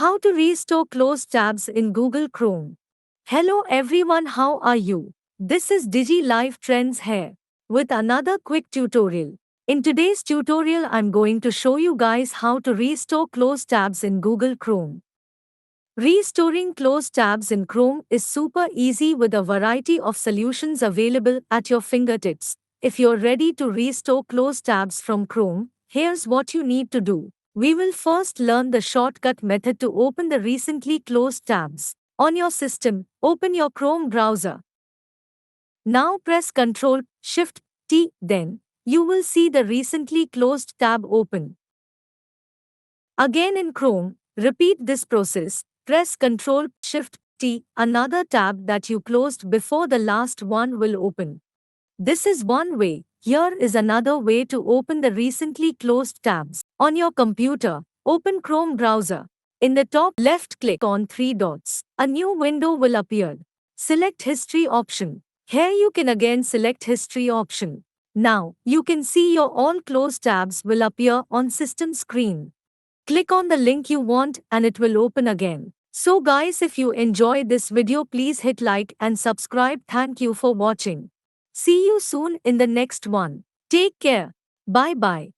How to restore closed tabs in Google Chrome. Hello everyone, how are you? This is Digi Life Trends here with another quick tutorial. In today's tutorial, I'm going to show you guys how to restore closed tabs in Google Chrome. Restoring closed tabs in Chrome is super easy with a variety of solutions available at your fingertips. If you're ready to restore closed tabs from Chrome, here's what you need to do. We will first learn the shortcut method to open the recently closed tabs. On your system, open your Chrome browser. Now press Ctrl Shift T, then you will see the recently closed tab open. Again in Chrome, repeat this process. Press Ctrl Shift T, another tab that you closed before the last one will open. This is one way. Here is another way to open the recently closed tabs. On your computer, open Chrome browser. In the top left, click on three dots. A new window will appear. Select History option. Here you can again select History option. Now, you can see your all closed tabs will appear on system screen. Click on the link you want and it will open again. So guys, if you enjoy this video, please hit like and subscribe. Thank you for watching. See you soon in the next one. Take care. Bye bye.